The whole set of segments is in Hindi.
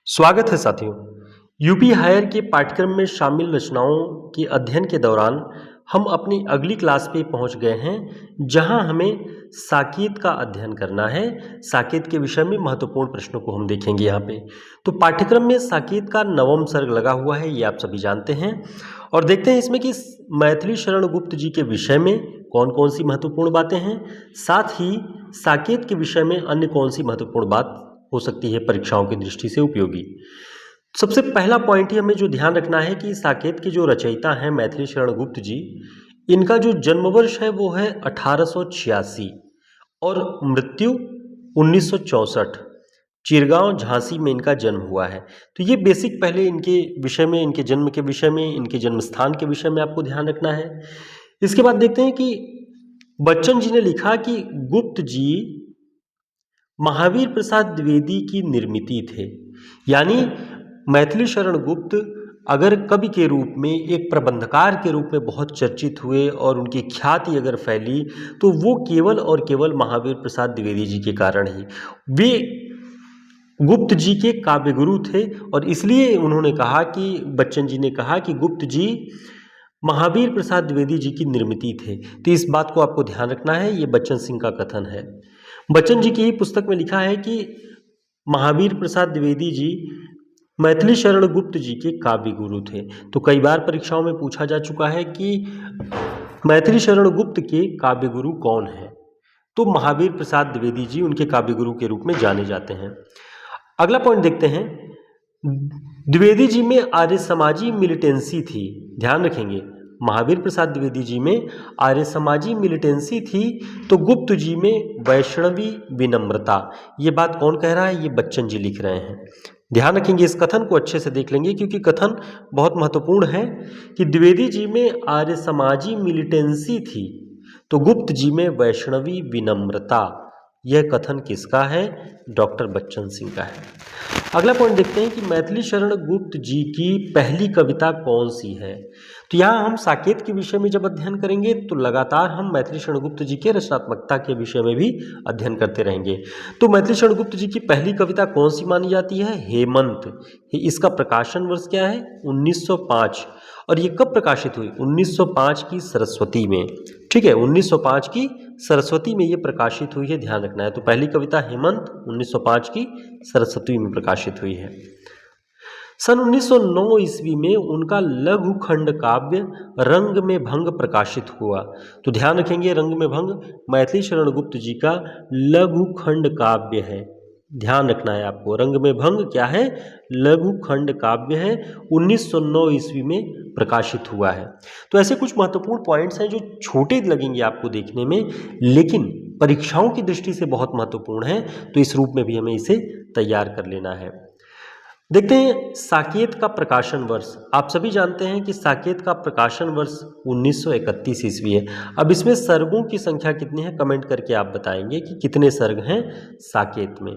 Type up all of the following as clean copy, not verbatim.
स्वागत है साथियों। यूपी हायर के पाठ्यक्रम में शामिल रचनाओं के अध्ययन के दौरान हम अपनी अगली क्लास पे पहुंच गए हैं, जहां हमें साकेत का अध्ययन करना है। साकेत के विषय में महत्वपूर्ण प्रश्नों को हम देखेंगे यहाँ पे। तो पाठ्यक्रम में साकेत का नवम सर्ग लगा हुआ है, ये आप सभी जानते हैं। और देखते हैं इसमें कि मैथिली शरण गुप्त जी के विषय में कौन कौन सी महत्वपूर्ण बातें हैं, साथ ही साकेत के विषय में अन्य कौन सी महत्वपूर्ण बात हो सकती है परीक्षाओं की दृष्टि से उपयोगी। सबसे पहला पॉइंट ही हमें जो ध्यान रखना है कि साकेत के जो रचयिता हैं मैथिली शरण गुप्त जी, इनका जो जन्म वर्ष है वो है 1886 और मृत्यु 1964। चिरगांव झांसी में इनका जन्म हुआ है। तो ये बेसिक पहले इनके विषय में, इनके जन्म के विषय में, इनके जन्म स्थान के विषय में आपको ध्यान रखना है। इसके बाद देखते हैं कि बच्चन जी ने लिखा कि गुप्त जी महावीर प्रसाद द्विवेदी की निर्मिति थे। यानी मैथिली शरण गुप्त अगर कवि के रूप में, एक प्रबंधकार के रूप में बहुत चर्चित हुए और उनकी ख्याति अगर फैली, तो वो केवल और केवल महावीर प्रसाद द्विवेदी जी के कारण ही। वे गुप्त जी के काव्य गुरु थे और इसलिए उन्होंने कहा कि, बच्चन जी ने कहा कि गुप्त जी महावीर प्रसाद द्विवेदी जी की निर्मिति थे। तो इस बात को आपको ध्यान रखना है, ये बच्चन सिंह का कथन है। बच्चन जी की ही पुस्तक में लिखा है कि महावीर प्रसाद द्विवेदी जी मैथिली शरण गुप्त जी के काव्य गुरु थे। तो कई बार परीक्षाओं में पूछा जा चुका है कि मैथिली शरण गुप्त के काव्य गुरु कौन है, तो महावीर प्रसाद द्विवेदी जी उनके काव्य गुरु के रूप में जाने जाते हैं। अगला पॉइंट देखते हैं, द्विवेदी जी में आर्य समाजी मिलिटेंसी थी। ध्यान रखेंगे, महावीर प्रसाद द्विवेदी जी में आर्य समाजी मिलिटेंसी थी, तो गुप्त जी में वैष्णवी विनम्रता। ये बात कौन कह रहा है? ये बच्चन जी लिख रहे हैं। ध्यान रखेंगे, इस कथन को अच्छे से देख लेंगे क्योंकि कथन बहुत महत्वपूर्ण है कि द्विवेदी जी में आर्य समाजी मिलिटेंसी थी तो गुप्त जी में वैष्णवी विनम्रता। यह कथन किसका है? डॉक्टर बच्चन सिंह का है। अगला पॉइंट देखते हैं कि मैथिली शरण गुप्त जी की पहली कविता कौन सी है। तो यहाँ हम साकेत के विषय में जब अध्ययन करेंगे तो लगातार हम मैथिली शरण गुप्त जी के रचनात्मकता के विषय में भी अध्ययन करते रहेंगे। तो मैथिली शरण गुप्त जी की पहली कविता कौन सी मानी जाती है? हेमंत। इसका प्रकाशन वर्ष क्या है? 1905। और ये कब प्रकाशित हुई? 1905 की सरस्वती में। ठीक है, 1905 की सरस्वती में ये प्रकाशित हुई है, ध्यान रखना है। तो पहली कविता हेमंत 1905 की सरस्वती में प्रकाशित हुई है। सन 1909 ईस्वी में उनका लघु खंड काव्य रंग में भंग प्रकाशित हुआ। तो ध्यान रखेंगे, रंग में भंग मैथिली शरण गुप्त जी का लघु खंड काव्य है। ध्यान रखना है आपको, रंग में भंग क्या है? लघु खंड काव्य है, 1909 ईस्वी में प्रकाशित हुआ है। तो ऐसे कुछ महत्वपूर्ण पॉइंट्स हैं जो छोटे लगेंगे आपको देखने में, लेकिन परीक्षाओं की दृष्टि से बहुत महत्वपूर्ण है। तो इस रूप में भी हमें इसे तैयार कर लेना है। देखते हैं साकेत का प्रकाशन वर्ष। आप सभी जानते हैं कि साकेत का प्रकाशन वर्ष 1931 ईस्वी है। अब इसमें सर्गों की संख्या कितनी है, कमेंट करके आप बताएंगे कि कितने सर्ग हैं साकेत में।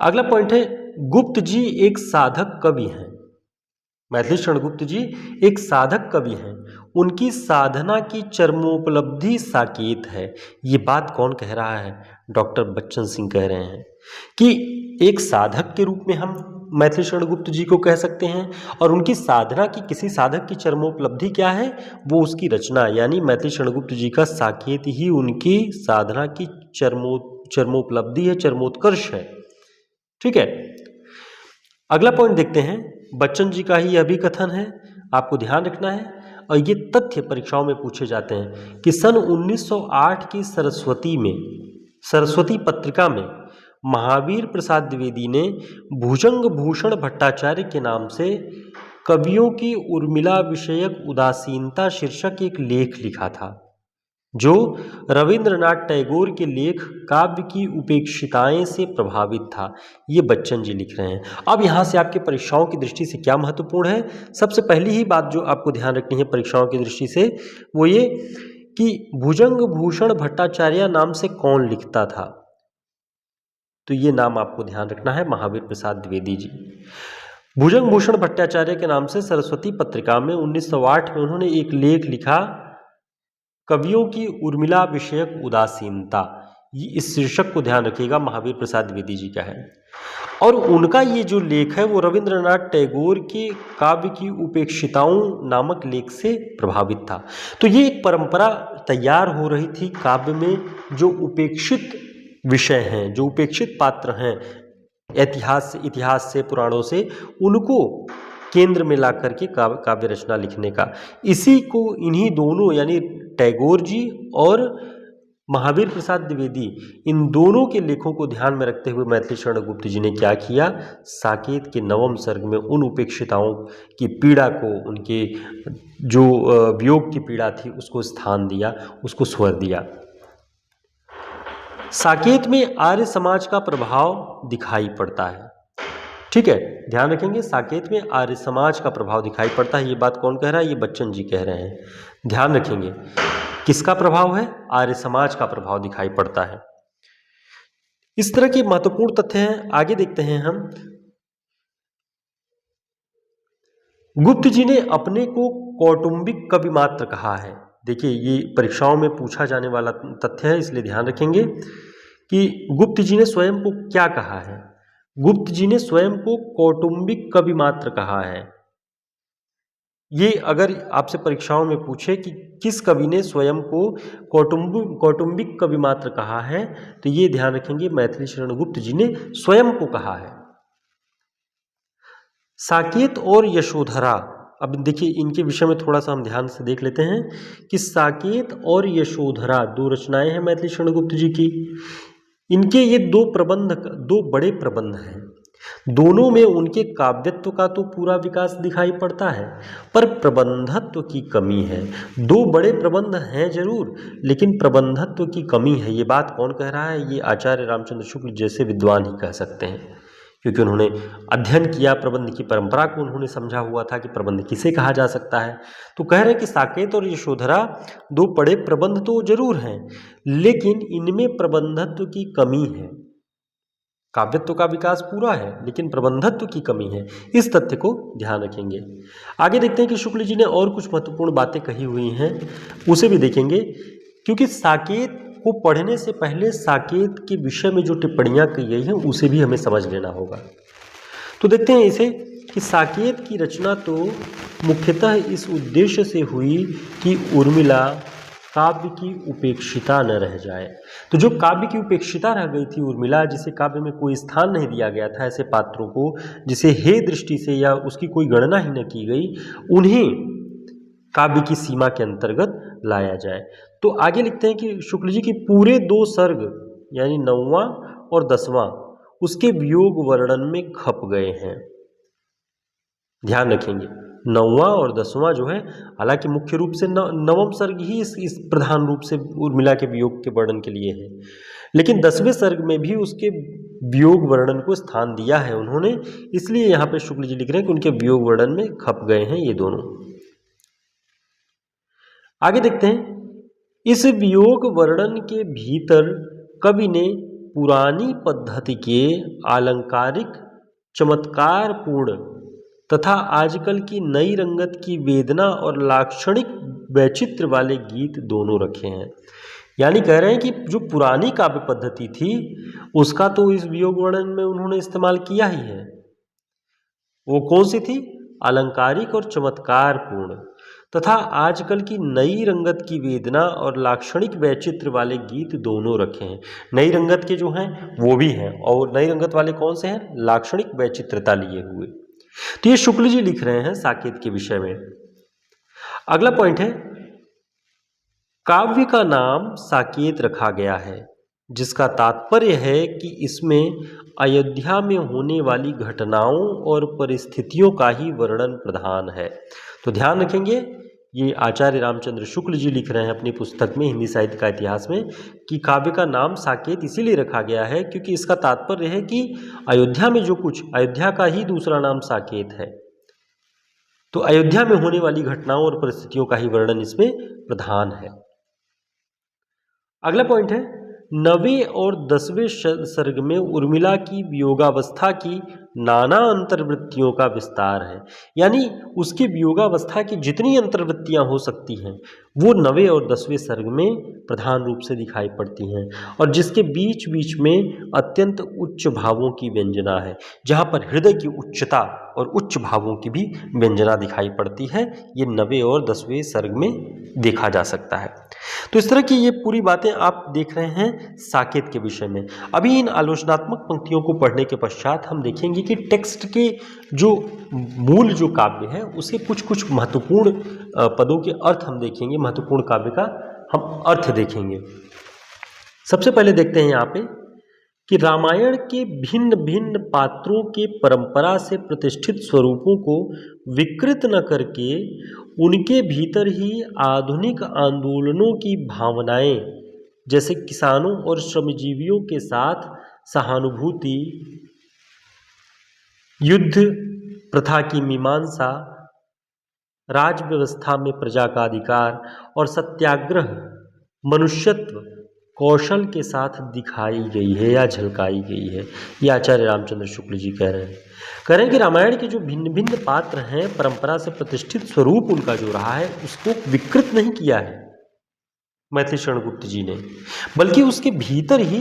अगला पॉइंट है, गुप्त जी एक साधक कवि हैं। मैथिली शरण गुप्त जी एक साधक कवि हैं, उनकी साधना की चरमोपलब्धि साकेत है। ये बात कौन कह रहा है? डॉक्टर बच्चन सिंह कह रहे हैं कि एक साधक के रूप में हम मैथिली शरण गुप्त जी को कह सकते हैं, और उनकी साधना की, किसी साधक की चरमोपलब्धि क्या है? वो उसकी रचना, यानी मैथिली शरण गुप्त जी का साकेत ही उनकी साधना की चरमोपलब्धि है, चरमोत्कर्ष है। ठीक है, अगला पॉइंट देखते हैं, बच्चन जी का ही यह भी कथन है, आपको ध्यान रखना है। और ये तथ्य परीक्षाओं में पूछे जाते हैं कि सन 1908 की सरस्वती पत्रिका में महावीर प्रसाद द्विवेदी ने भुजंग भूषण भट्टाचार्य के नाम से कवियों की उर्मिला विषयक उदासीनता शीर्षक एक लेख लिखा था, जो रविंद्रनाथ टैगोर के लेख काव्य की उपेक्षिताएं से प्रभावित था। ये बच्चन जी लिख रहे हैं। अब यहाँ से आपके परीक्षाओं की दृष्टि से क्या महत्वपूर्ण है? सबसे पहली ही बात जो आपको ध्यान रखनी है परीक्षाओं की दृष्टि से, वो ये कि भुजंग भूषण भट्टाचार्य नाम से कौन लिखता था। तो ये नाम आपको ध्यान रखना है, महावीर प्रसाद द्विवेदी जी। भुजंग भूषण भट्टाचार्य के नाम से सरस्वती पत्रिका में 1908 में उन्होंने एक लेख लिखा, कवियों की उर्मिला विषयक उदासीनता। इस शीर्षक को ध्यान रखिएगा, महावीर प्रसाद द्विवेदी जी का है। और उनका ये जो लेख है वो रविंद्रनाथ टैगोर के काव्य की उपेक्षिताओं नामक लेख से प्रभावित था। तो ये एक परंपरा तैयार हो रही थी काव्य में, जो उपेक्षित विषय हैं, जो उपेक्षित पात्र हैं इतिहास से, पुराणों से, उनको केंद्र में ला करके काव्य रचना लिखने का। इसी को इन्हीं दोनों यानी टैगोर जी और महावीर प्रसाद द्विवेदी, इन दोनों के लेखों को ध्यान में रखते हुए मैथिली शरण गुप्त जी ने क्या किया, साकेत के नवम सर्ग में उन उपेक्षिताओं की पीड़ा को, उनके जो वियोग की पीड़ा थी उसको स्थान दिया, उसको स्वर दिया। साकेत में आर्य समाज का प्रभाव दिखाई पड़ता है। ठीक है, ध्यान रखेंगे, साकेत में आर्य समाज का प्रभाव दिखाई पड़ता है। ये बात कौन कह रहा है? ये बच्चन जी कह रहे हैं। ध्यान रखेंगे, किसका प्रभाव है? आर्य समाज का प्रभाव दिखाई पड़ता है। इस तरह के महत्वपूर्ण तथ्य हैं। आगे देखते हैं हम। गुप्त जी ने अपने को कौटुंबिक कवि मात्र कहा है। देखिए, ये परीक्षाओं में पूछा जाने वाला तथ्य है, इसलिए ध्यान रखेंगे कि गुप्त जी ने स्वयं को क्या कहा है। गुप्त जी ने स्वयं को कौटुंबिक कवि मात्र कहा है। ये अगर आपसे परीक्षाओं में पूछे कि किस कवि ने स्वयं को कौटुंबिक कवि मात्र कहा है, तो ये ध्यान रखेंगे, मैथिली शरण गुप्त जी ने स्वयं को कहा है। साकेत और यशोधरा, अब देखिए इनके विषय में थोड़ा सा हम ध्यान से देख लेते हैं कि साकेत और यशोधरा दो रचनाएं हैं मैथिली शरण गुप्त जी की। इनके ये दो बड़े प्रबंध हैं। दोनों में उनके काव्यत्व का तो पूरा विकास दिखाई पड़ता है, पर प्रबंधत्व की कमी है। दो बड़े प्रबंध हैं जरूर, लेकिन प्रबंधत्व की कमी है। ये बात कौन कह रहा है? ये आचार्य रामचंद्र शुक्ल जैसे विद्वान ही कह सकते हैं, क्योंकि उन्होंने अध्ययन किया, प्रबंध की परंपरा को उन्होंने समझा हुआ था कि प्रबंध किसे कहा जा सकता है। तो कह रहे हैं कि साकेत और यशोधरा दो बड़े प्रबंध तो जरूर हैं, लेकिन इनमें प्रबंधत्व की कमी है। काव्यत्व का विकास पूरा है, लेकिन प्रबंधत्व की कमी है। इस तथ्य को ध्यान रखेंगे। आगे देखते हैं कि शुक्ल जी ने और कुछ महत्वपूर्ण बातें कही हुई हैं, उसे भी देखेंगे, क्योंकि साकेत को पढ़ने से पहले साकेत के विषय में जो टिप्पणियां की गई हैं उसे भी हमें समझ लेना होगा। तो देखते हैं इसे कि साकेत की रचना तो मुख्यतः इस उद्देश्य से हुई कि उर्मिला काव्य की उपेक्षिता न रह जाए। तो जो काव्य की उपेक्षिता रह गई थी उर्मिला, जिसे काव्य में कोई स्थान नहीं दिया गया था, ऐसे पात्रों को जिसे हे दृष्टि से या उसकी कोई गणना ही न की गई, उन्हें काव्य की सीमा के अंतर्गत लाया जाए। तो आगे लिखते हैं कि शुक्ल जी की पूरे दो सर्ग यानी 9वां और 10वां उसके वियोग वर्णन में खप गए हैं। ध्यान रखेंगे, 9वां और 10वां जो है, हालांकि मुख्य रूप से नवम सर्ग ही इस प्रधान रूप से उर्मिला के वियोग के वर्णन के लिए है, लेकिन 10वें सर्ग में भी उसके वियोग वर्णन को स्थान दिया है उन्होंने। इसलिए यहाँ पे शुक्ल जी लिख रहे हैं कि उनके वियोग वर्णन में खप गए हैं ये दोनों। आगे देखते हैं, इस वियोग वर्णन के भीतर कवि ने पुरानी पद्धति के आलंकारिक चमत्कारपूर्ण तथा आजकल की नई रंगत की वेदना और लाक्षणिक वैचित्र वाले गीत दोनों रखे हैं। यानी कह रहे हैं कि जो पुरानी काव्य पद्धति थी उसका तो इस वियोग वर्णन में उन्होंने इस्तेमाल किया ही है। वो कौन सी थी? अलंकारिक और चमत्कारपूर्ण तथा आजकल की नई रंगत की वेदना और लाक्षणिक वैचित्र वाले गीत दोनों रखे हैं। नई रंगत के जो हैं वो भी हैं, और नई रंगत वाले कौन से हैं? लाक्षणिक वैचित्रता लिए हुए। तो ये शुक्ल जी लिख रहे हैं साकेत के विषय में। अगला पॉइंट है, काव्य का नाम साकेत रखा गया है, जिसका तात्पर्य है कि इसमें अयोध्या में होने वाली घटनाओं और परिस्थितियों का ही वर्णन प्रधान है। तो ध्यान रखेंगे, ये आचार्य रामचंद्र शुक्ल जी लिख रहे हैं अपनी पुस्तक में हिंदी साहित्य का इतिहास में कि काव्य का नाम साकेत इसीलिए रखा गया है क्योंकि इसका तात्पर्य है कि अयोध्या में जो कुछ, अयोध्या का ही दूसरा नाम साकेत है, तो अयोध्या में होने वाली घटनाओं और परिस्थितियों का ही वर्णन इसमें प्रधान है। अगला पॉइंट है, 9वें और 10वें सर्ग में उर्मिला की वियोगावस्था की नाना अंतर्वृत्तियों का विस्तार है। यानी उसकी वियोगावस्था की जितनी अंतर्वृत्तियां हो सकती हैं वो 9वें और 10वें सर्ग में प्रधान रूप से दिखाई पड़ती हैं, और जिसके बीच बीच में अत्यंत उच्च भावों की व्यंजना है, जहाँ पर हृदय की उच्चता और उच्च भावों की भी व्यंजना दिखाई पड़ती है। ये 9वें और 10वें सर्ग में देखा जा सकता है। तो इस तरह की ये पूरी बातें आप देख रहे हैं साकेत के विषय में। अभी इन आलोचनात्मक पंक्तियों को पढ़ने के पश्चात हम देखेंगे कि टेक्स्ट के जो मूल जो काव्य है उसे कुछ कुछ महत्वपूर्ण पदों के अर्थ हम देखेंगे, महत्वपूर्ण काव्य का हम अर्थ देखेंगे। सबसे पहले देखते हैं यहाँ पे कि रामायण के भिन्न भिन्न पात्रों के परंपरा से प्रतिष्ठित स्वरूपों को विकृत न करके उनके भीतर ही आधुनिक आंदोलनों की भावनाएं, जैसे किसानों और श्रमजीवियों के साथ सहानुभूति, युद्ध प्रथा की मीमांसा, राज व्यवस्था में प्रजा का अधिकार और सत्याग्रह, मनुष्यत्व कौशल के साथ दिखाई गई है या झलकाई गई है। ये आचार्य रामचंद्र शुक्ल जी कह रहे हैं कि रामायण के जो भिन्न भिन्न पात्र हैं, परंपरा से प्रतिष्ठित स्वरूप उनका जो रहा है उसको विकृत नहीं किया है मैथिली शरण गुप्त जी ने, बल्कि उसके भीतर ही